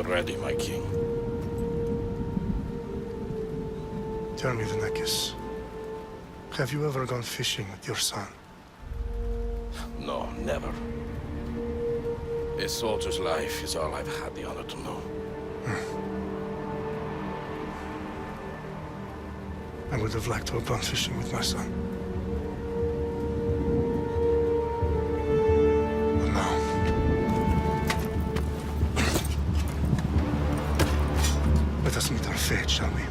already, my king. Tell me, Vinicius, have you ever gone fishing with your son? No, never. A soldier's life is all I've had the honor to know. I would have liked to have gone fishing with my son. But now... let us meet our fate, shall we?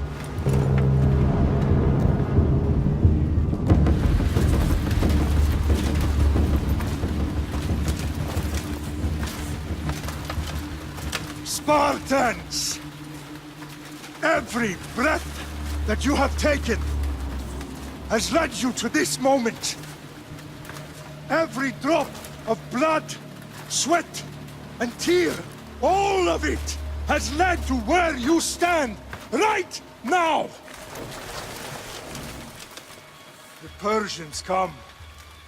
Spartans! Every breath that you have taken has led you to this moment. Every drop of blood, sweat, and tear, all of it has led to where you stand right now. The Persians come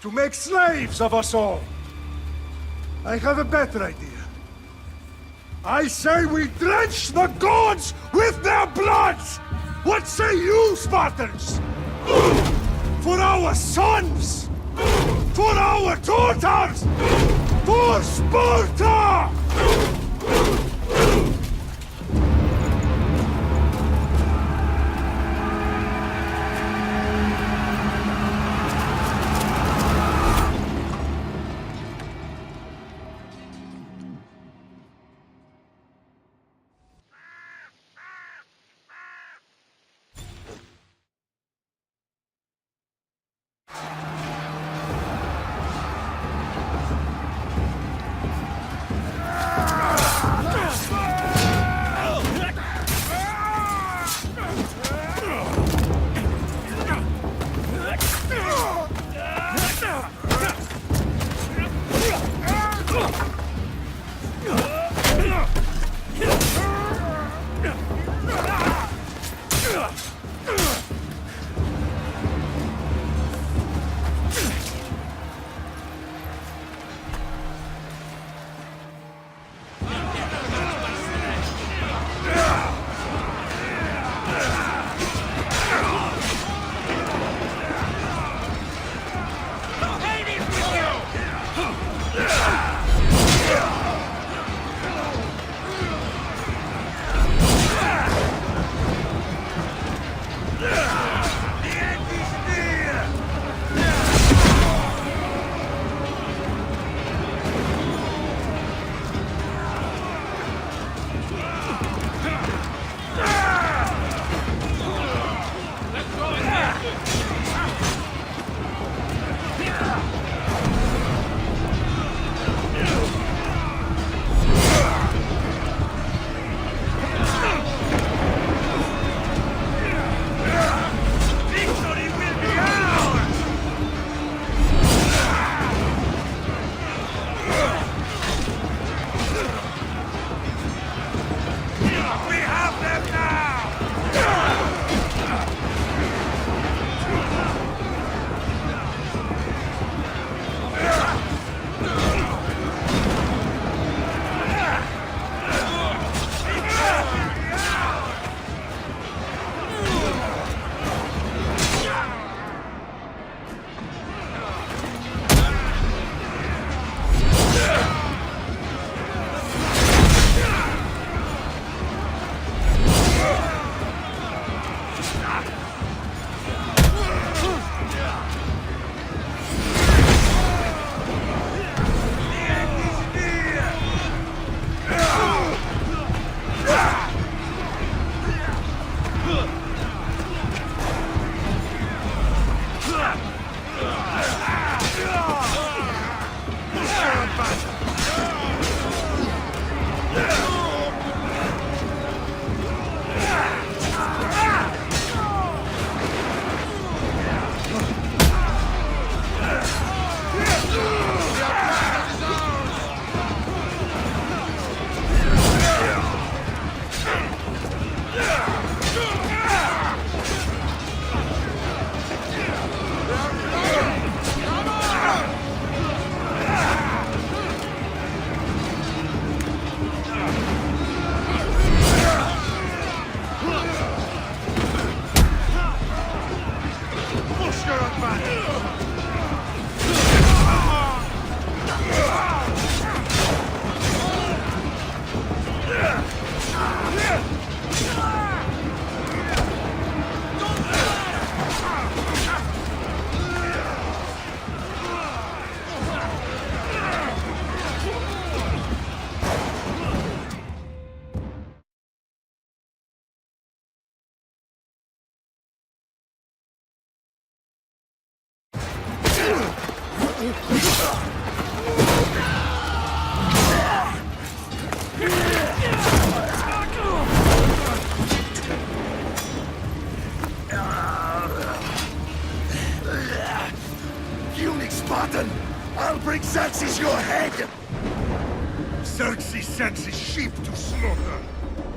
to make slaves of us all. I have a better idea. I say we drench the gods with their blood! What say you, Spartans? For our sons! For our daughters! For Sparta! Spartan! I'll bring Xerxes your head! Xerxes sends his sheep to slaughter.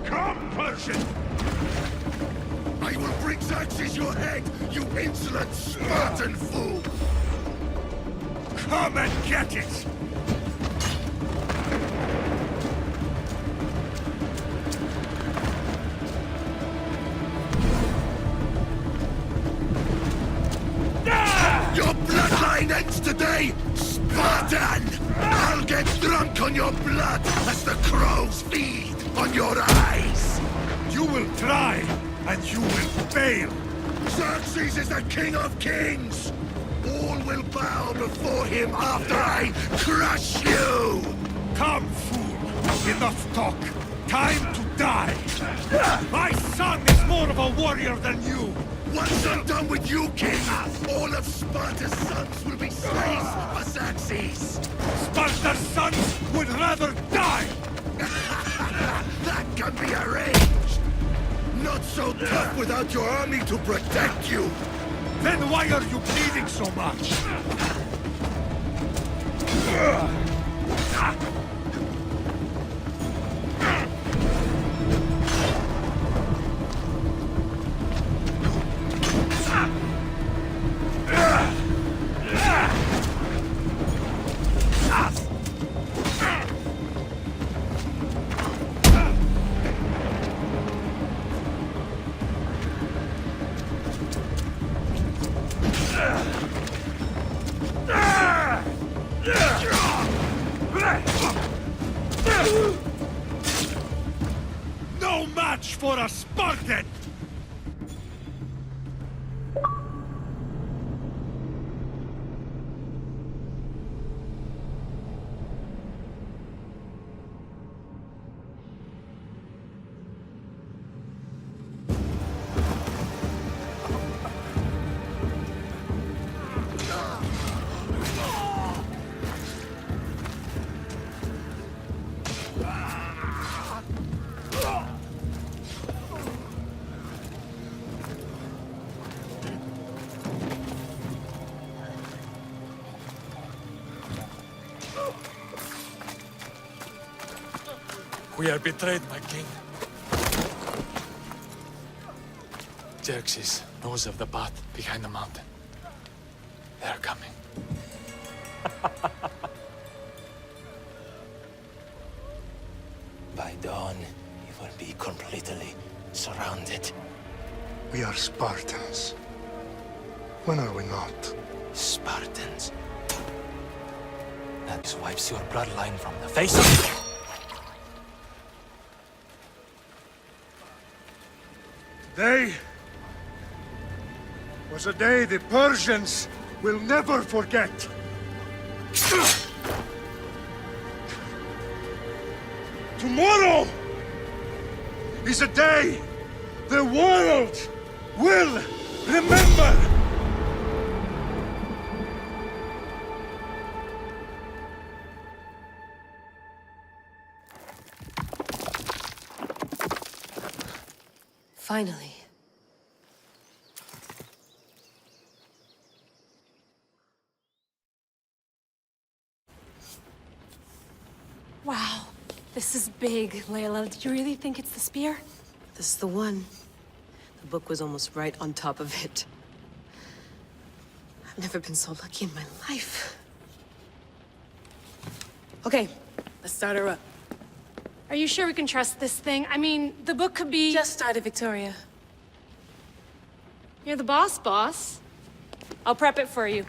Come, Persian! I will bring Xerxes your head, you insolent Spartan fool! Come and get it! Your bloodline ends today, Spartan! I'll get drunk on your blood as the crows feed on your eyes! You will try, and you will fail! Xerxes is the king of kings! All will bow before him after I crush you! Come, fool! Enough talk! Time to die! My son is more of a warrior than you! Once I'm done with you, king, all of Sparta's sons will be slaves for Xerxes! Sparta's sons would rather die! That can be arranged! Not so tough without your army to protect you! Then why are you bleeding so much? No match for a Spartan! We are betrayed, my king. Xerxes knows of the path behind the mountain. They are coming. By dawn, you will be completely surrounded. We are Spartans. When are we not? Spartans. That wipes your bloodline from the face of... Today was a day the Persians will never forget. Tomorrow is a day the world will remember. Finally. Wow, this is big, Layla. Did you really think it's the spear? This is the one. The book was almost right on top of it. I've never been so lucky in my life. Okay, let's start her up. Are you sure we can trust this thing? I mean, the book could be... Just started, Victoria. You're the boss. I'll prep it for you.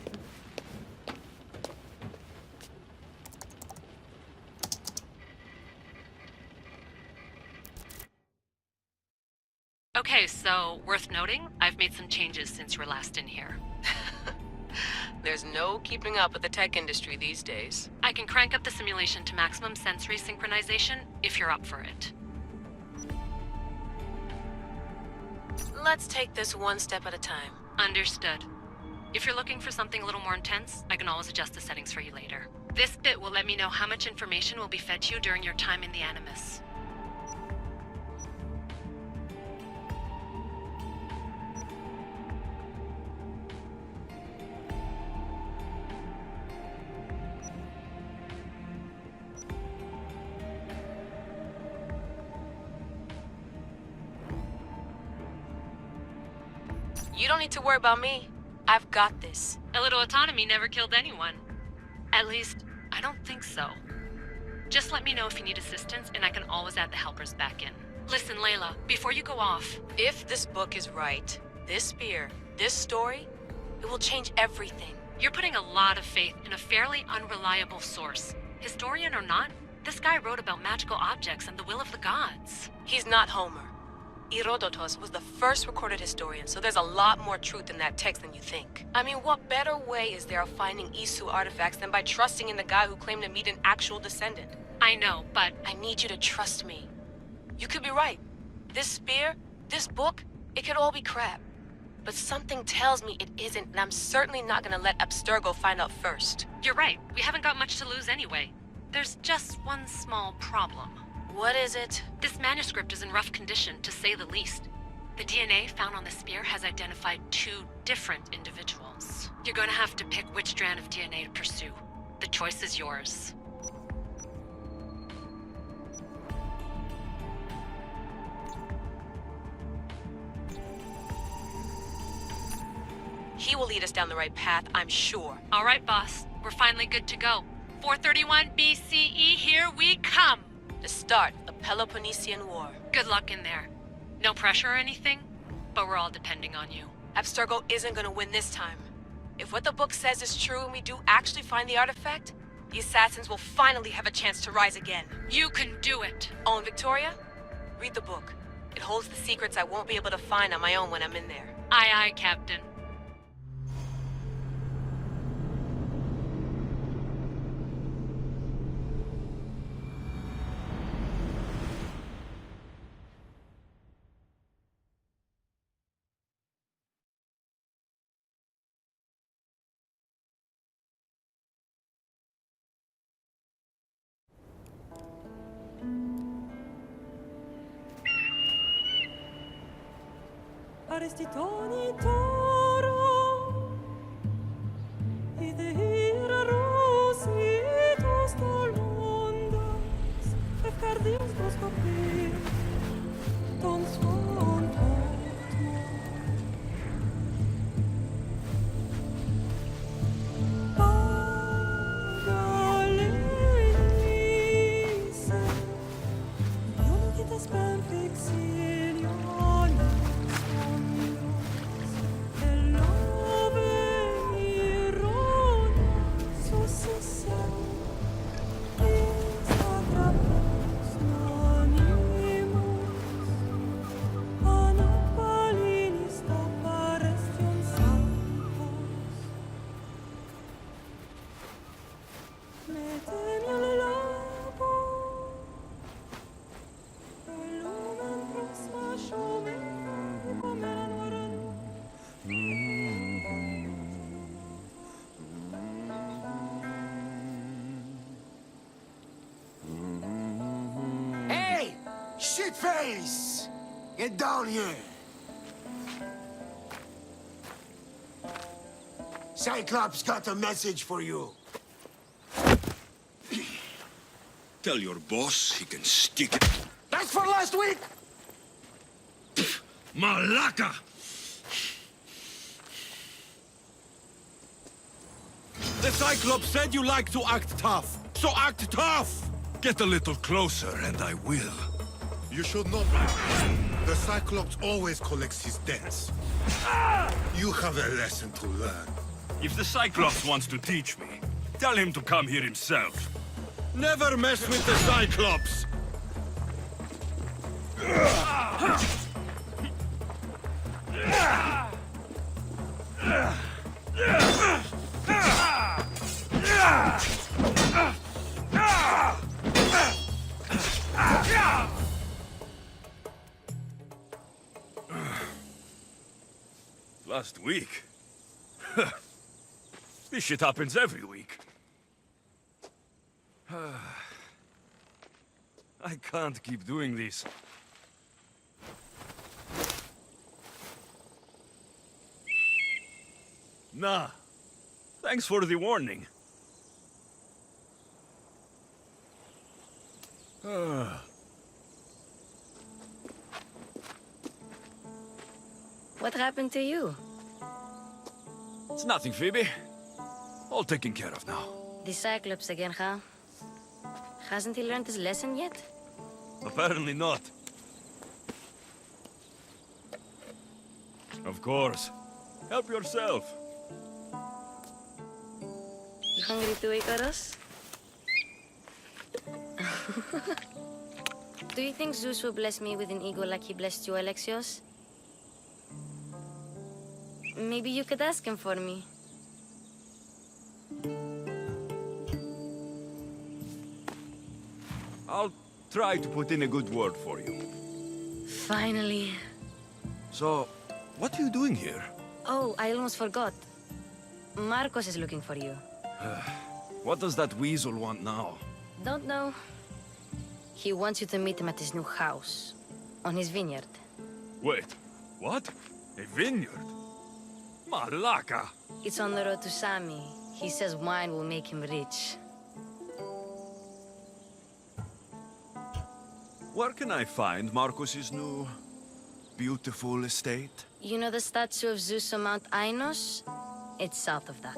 Okay, so worth noting, I've made some changes since you were last in here. There's no keeping up with the tech industry these days. I can crank up the simulation to maximum sensory synchronization if you're up for it. Let's take this one step at a time. Understood. If you're looking for something a little more intense, I can always adjust the settings for you later. This bit will let me know how much information will be fed to you during your time in the Animus. You don't need to worry about me. I've got this. A little autonomy never killed anyone. At least, I don't think so. Just let me know if you need assistance, and I can always add the helpers back in. Listen, Layla, before you go off... If this book is right, this spear, this story, it will change everything. You're putting a lot of faith in a fairly unreliable source. Historian or not, this guy wrote about magical objects and the will of the gods. He's not Homer. Herodotus was the first recorded historian, so there's a lot more truth in that text than you think. I mean, what better way is there of finding Isu artifacts than by trusting in the guy who claimed to meet an actual descendant? I know, but... I need you to trust me. You could be right. This spear, this book, it could all be crap. But something tells me it isn't, and I'm certainly not gonna let Abstergo find out first. You're right. We haven't got much to lose anyway. There's just one small problem. What is it? This manuscript is in rough condition, to say the least. The DNA found on the spear has identified 2 different individuals. You're gonna have to pick which strand of DNA to pursue. The choice is yours. He will lead us down the right path, I'm sure. All right, boss. We're finally good to go. 431 BCE, here we come! The start of Peloponnesian War. Good luck in there. No pressure or anything, but we're all depending on you. Abstergo isn't gonna win this time. If what the book says is true and we do actually find the artifact, the assassins will finally have a chance to rise again. You can do it! Oh, and Victoria? Read the book. It holds the secrets I won't be able to find on my own when I'm in there. Aye, aye, Captain. Arestitoni toro Idehira rositos tolmondas Efcardios dos copir Ton son totmo Pagalenise Ioniditas pempixilionis Hey! Shitface! Get down here! Cyclops got a message for you. Tell your boss he can stick it. That's for last week! Malaka! The Cyclops said you like to act tough, so act tough! Get a little closer and I will. You should not. The Cyclops always collects his debts. You have a lesson to learn. If the Cyclops wants to teach me, tell him to come here himself. Never mess with the Cyclops! Last week? This shit happens every week. I can't keep doing this. Nah. Thanks for the warning. What happened to you? It's nothing, Phoebe. All taken care of now. The Cyclops again, huh? Hasn't he learned his lesson yet? Apparently not. Of course. Help yourself. You hungry too, Icarus? Do you think Zeus will bless me with an ego like he blessed you, Alexios? Maybe you could ask him for me. I'll try to put in a good word for you. Finally. So, what are you doing here? Oh, I almost forgot. Marcos is looking for you. What does that weasel want now? Don't know. He wants you to meet him at his new house. On his vineyard. Wait, what? A vineyard? Malaka! It's on the road to Sami. He says wine will make him rich. Where can I find Marcos's new, beautiful estate? You know the statue of Zeus on Mount Ainos? It's south of that.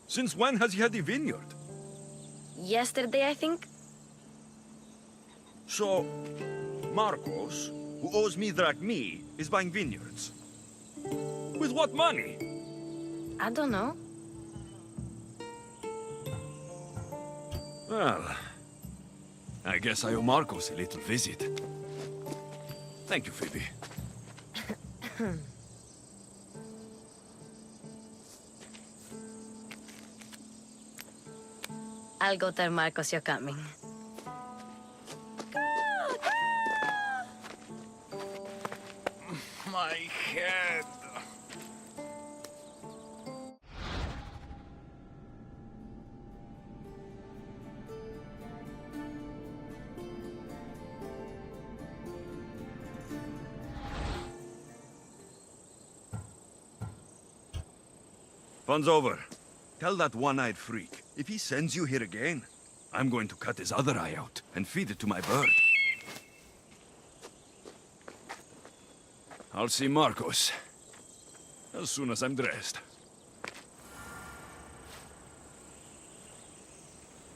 Since when has he had a vineyard? Yesterday, I think? So, Marcos, who owes me drachmi, is buying vineyards. With what money? I don't know. Well, I guess I owe Marcos a little visit. Thank you, Phoebe. I'll go tell Marcos you're coming. My head. Fun's over. Tell that one-eyed freak, if he sends you here again, I'm going to cut his other eye out and feed it to my bird. I'll see Marcos as soon as I'm dressed.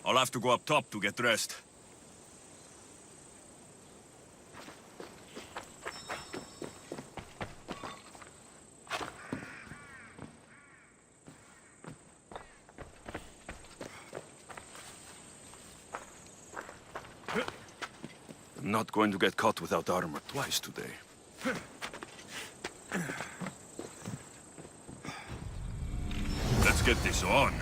I'll have to go up top to get dressed. I'm not going to get caught without armor twice today. Let's get this on.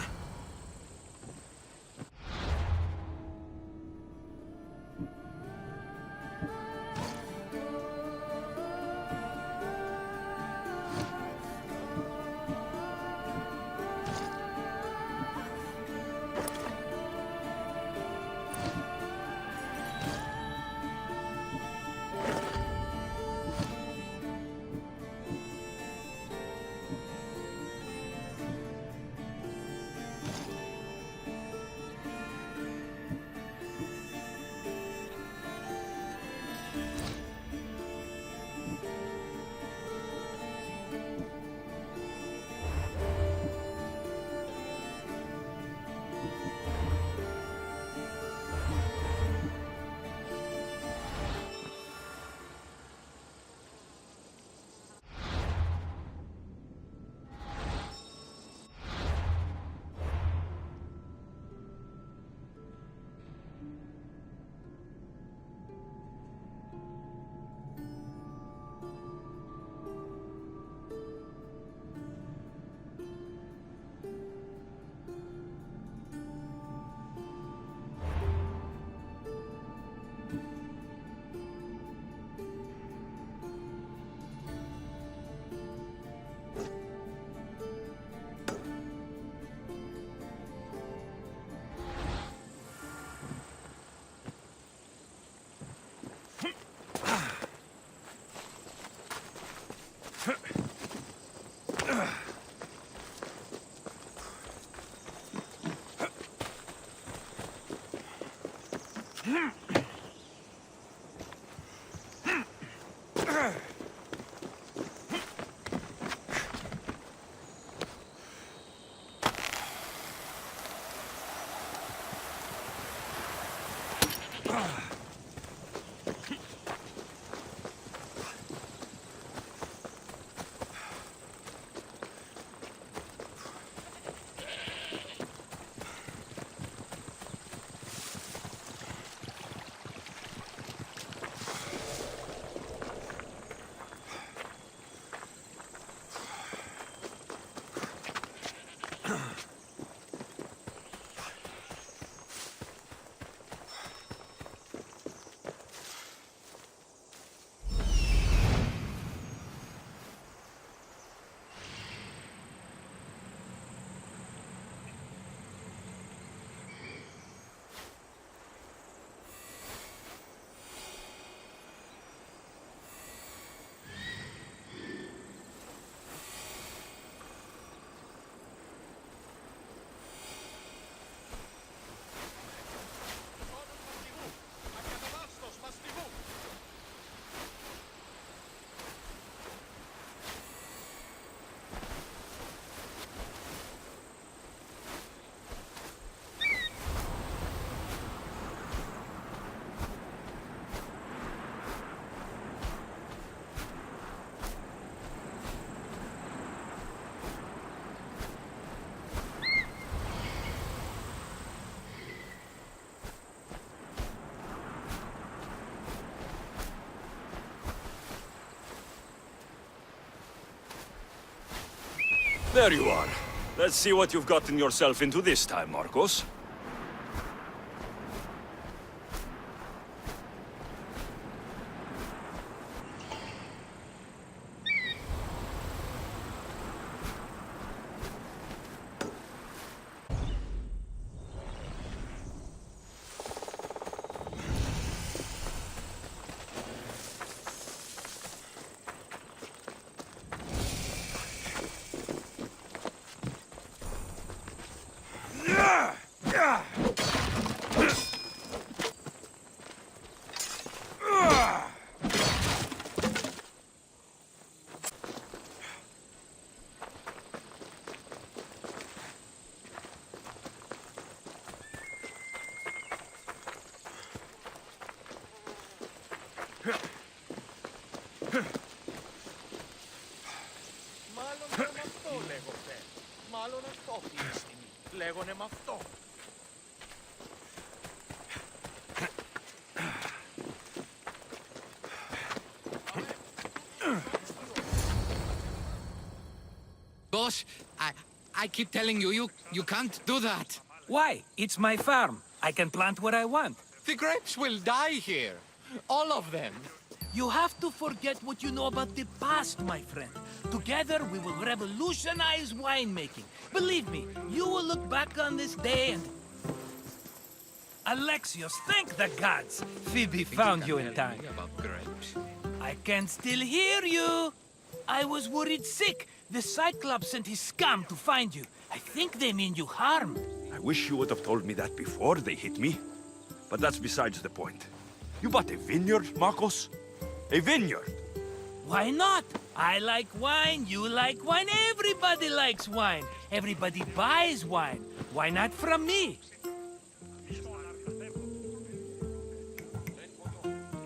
There you are. Let's see what you've gotten yourself into this time, Marcos. Boss, I keep telling you, you can't do that. Why? It's my farm. I can plant what I want. The grapes will die here. All of them. You have to forget what you know about the past, my friend. Together, we will revolutionize winemaking. Believe me, you will look back on this day and... Alexios, thank the gods! Phoebe found you in time. About grapes. I can still hear you! I was worried sick. The Cyclops sent his scum to find you. I think they mean you harm. I wish you would have told me that before they hit me. But that's besides the point. You bought a vineyard, Marcos? A vineyard? Why not? I like wine, you like wine, everybody likes wine. Everybody buys wine. Why not from me?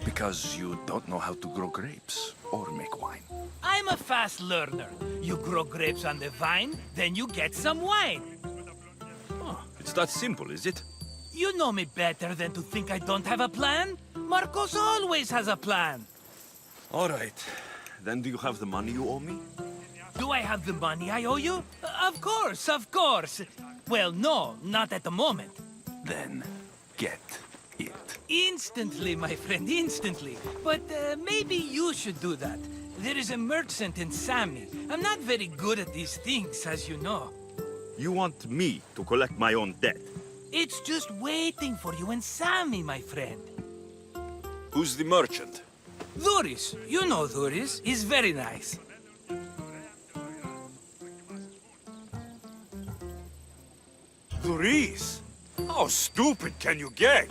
Because you don't know how to grow grapes or make wine. I'm a fast learner. You grow grapes on the vine, then you get some wine. Oh, it's that simple, is it? You know me better than to think I don't have a plan. Marcos always has a plan. All right. Then do you have the money you owe me? Do I have the money I owe you? Of course, of course. Well, no, not at the moment. Then get it. Instantly, my friend, instantly. But maybe you should do that. There is a merchant in Sami. I'm not very good at these things, as you know. You want me to collect my own debt? It's just waiting for you in Sami, my friend. Who's the merchant? Dhuris. You know Dhuris. He's very nice. Dhuris? How stupid can you get?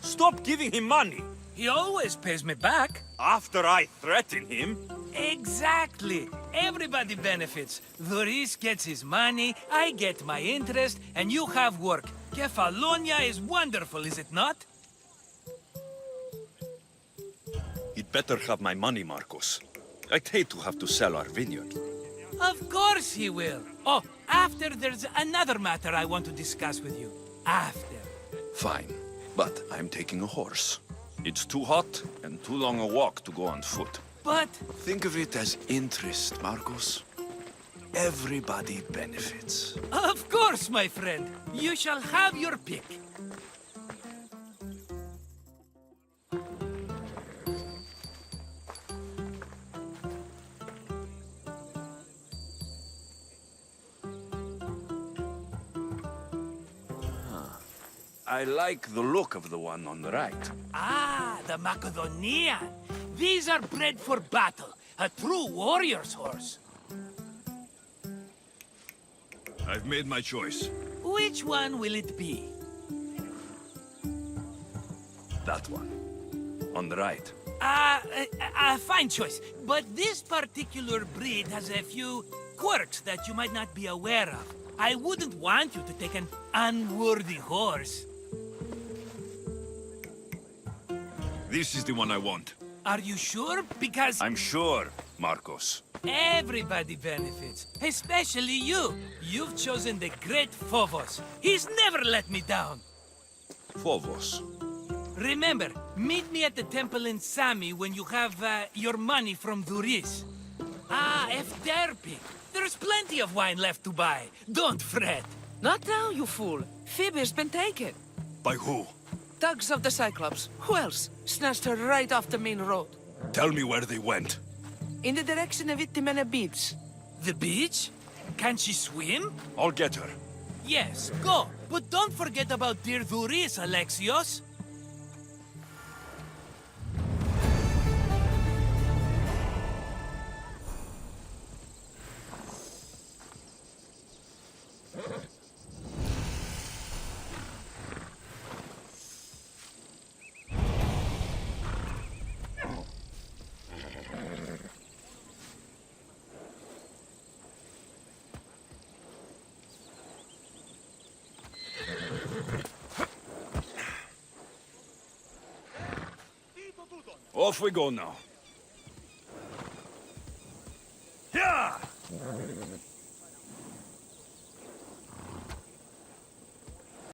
Stop giving him money! He always pays me back. After I threaten him? Exactly. Everybody benefits. Doris gets his money, I get my interest, and you have work. Kefalonia is wonderful, is it not? He'd better have my money, Marcos. I'd hate to have to sell our vineyard. Of course he will. Oh, after there's another matter I want to discuss with you. After. Fine, but I'm taking a horse. It's too hot and too long a walk to go on foot. But... Think of it as interest, Marcos. Everybody benefits. Of course, my friend. You shall have your pick. I like the look of the one on the right. Ah, the Macedonian. These are bred for battle. A true warrior's horse. I've made my choice. Which one will it be? That one. On the right. Fine choice. But this particular breed has a few quirks that you might not be aware of. I wouldn't want you to take an unworthy horse. This is the one I want. Are you sure? Because... I'm sure, Marcos. everybody benefits. Especially you. You've chosen the great Phobos. He's never let me down. Phobos. Remember, meet me at the temple in Sami when you have your money from Duris. Ah, Efterpi. There's plenty of wine left to buy. Don't fret. Not now, you fool. Phoebe's been taken. By who? Thugs of the Cyclops. Who else? Snatched her right off the main road. Tell me where they went. In the direction of Itimena Beach. The beach? Can she swim? I'll get her. Yes, go. But don't forget about dear Duris, Alexios. Off we go now. Yeah!